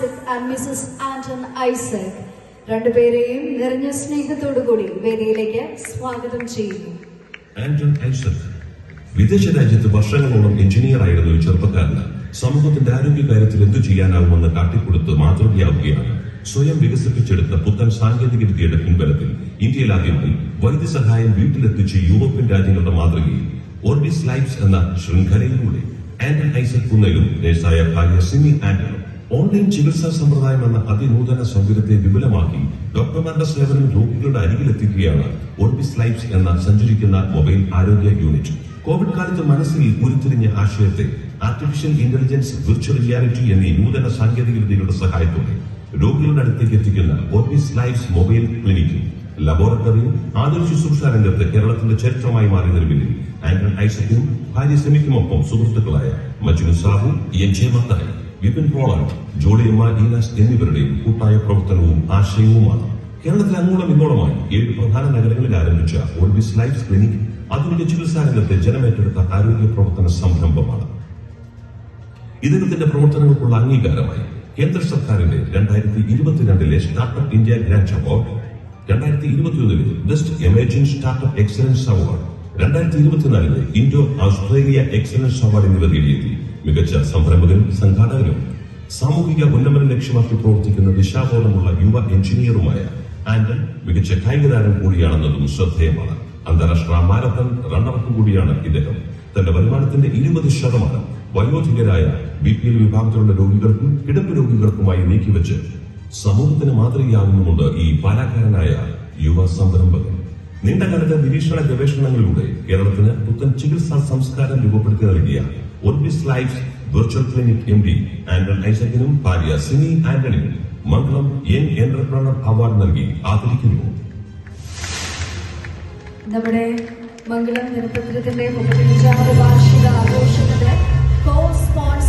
Isaac and Mrs Anton Isaac രണ്ടുപേരെയും നിറഞ്ഞ സ്നേഹത്തോടുകൂടി വേദിയിലേക്ക് സ്വാഗതം ചെയ്യുന്നു. ആന്റൺ ഐസക് വിദേശ രാജ്യത്ത് വർഷങ്ങളോളം എഞ്ചിനീയർ ആയിരുന്ന ഒരു ചെറുപ്പക്കാരന് സമൂഹത്തിന്റെ ആരോഗ്യകാര്യത്തിൽ എന്തു ചെയ്യാനാവുമെന്ന് കാട്ടിക്കൊടുത്ത് മാതൃകയാവുകയാണ്. സ്വയം വികസിപ്പിച്ചെടുത്ത പുത്തൻ സാങ്കേതിക വിദ്യയുടെ പിൻബലത്തിൽ ഇന്ത്യയിൽ ആദ്യമായി വൈദ്യസഹായം വീട്ടിലെത്തിച്ച് യൂറോപ്യൻ രാജ്യങ്ങളുടെ മാതൃകയിൽ ഓർബിസ് ലൈഫ്സ് എന്ന ശൃംഖലയിലൂടെ ആന്റൺ ഐസക് പുന്നലും നേഴ്സായ ഭാര്യ സിമി ആന്റണും ഓൺലൈൻ ചികിത്സാ സമ്പ്രദായം എന്ന അതിനൂതന സൗകര്യത്തെ വിപുലമാക്കി ഡോക്ടർമാരുടെ സേവനം രോഗികളുടെ അരികിലെത്തിക്കുകയാണ് ഓർബിസ് ലൈഫ്സ് എന്ന സഞ്ചരിക്കുന്ന മൊബൈൽ ആരോഗ്യ യൂണിറ്റ്. കോവിഡ് കാലത്ത് മനസ്സിൽ ഉരുത്തിരിഞ്ഞ ആശയത്തെ ആർട്ടിഫിഷ്യൽ ഇന്റലിജൻസ്, വിർച്വൽ റിയാലിറ്റി എന്നീ നൂതന സാങ്കേതിക വിദ്യകളുടെ സഹായത്തോടെ രോഗികളുടെ അടുത്തേക്ക് എത്തിക്കുന്ന ഓർബിസ് ലൈഫ്സ് മൊബൈൽ ക്ലിനിക്കും ലബോറട്ടറിയും ആതുര ശുശ്രൂഷ രംഗത്ത് കേരളത്തിന്റെ ചരിത്രമായി മാറിയതിനു പിന്നിൽ ആന്റൺ ഐസക്കിനും ഭാര്യ സെമിക്കുമൊപ്പം സുഹൃത്തുക്കളായ മജ്നു സാഹു, എൻ ജെ മത്തായി, വിപിൻ റോളാണ്ട്, ജോളിയമ്മ ഈനാസ് എന്നിവരുടെയും കൂട്ടായ പ്രവർത്തനവും ആശയവുമാണ്. കേരളത്തിൽ അങ്ങോളം ഇങ്ങോളമായി 7 പ്രധാന നഗരങ്ങളിൽ ആരംഭിച്ച ഓർബിസ് ലൈഫ്സ് ക്ലിനിക് ആധുനിക ചികിത്സാ രംഗത്തെ ജനമേറ്റെടുത്ത ആരോഗ്യ പ്രവർത്തന സംരംഭമാണ്. ഇദ്ദേഹത്തിന്റെ പ്രവർത്തനങ്ങൾക്കുള്ള അംഗീകാരമായി കേന്ദ്ര സർക്കാരിന്റെ 2022 startup India grant award, 2021 best emerging startup excellence award, 2024 Indo Australia excellence award എന്നിവ നേടിയെത്തി മികച്ച സംരംഭകനും സംഘാടകനും സാമൂഹിക ഉന്നമനം ലക്ഷ്യമാക്കി പ്രവർത്തിക്കുന്ന ദിശാബോധമുള്ള യുവ എഞ്ചിനീയറുമായ ആന്റൺ മികച്ച കായിക താരം കൂടിയാണെന്നതും ശ്രദ്ധേയമാണ്. അന്താരാഷ്ട്ര മാരത്തൺ റണ്ണറപ്പ് കൂടിയാണ് ഇദ്ദേഹം. തന്റെ വരുമാനത്തിന്റെ 20% വയോധികരായ BPL വിഭാഗത്തിലുള്ള രോഗികൾക്കും കിടപ്പ് രോഗികൾക്കുമായി നീക്കിവെച്ച് സമൂഹത്തിന് മാതൃകയാകുന്നുമുണ്ട് ഈ പാലക്കാരനായ യുവ സംരംഭകൻ. നീണ്ടകാലത്തെ നിരീക്ഷണ ഗവേഷണങ്ങളിലൂടെ കേരളത്തിന് പുത്തൻ ചികിത്സാ സംസ്കാരം രൂപപ്പെടുത്തി നൽകിയ Orbis Life's virtual clinic MD Anton ഐസക്കിനും ഭാര്യ സിമി ആന്റണിനും മംഗളം യങ് എന്റർപ്രണർ അവാർഡ് നൽകി ആദരിക്കുന്നു. നമ്മുടെ മംഗളം ദിനപത്രത്തിന്റെ 35ാമത് വാർഷിക ആഘോഷത്തിന്റെ കോ സ്പോൺസർ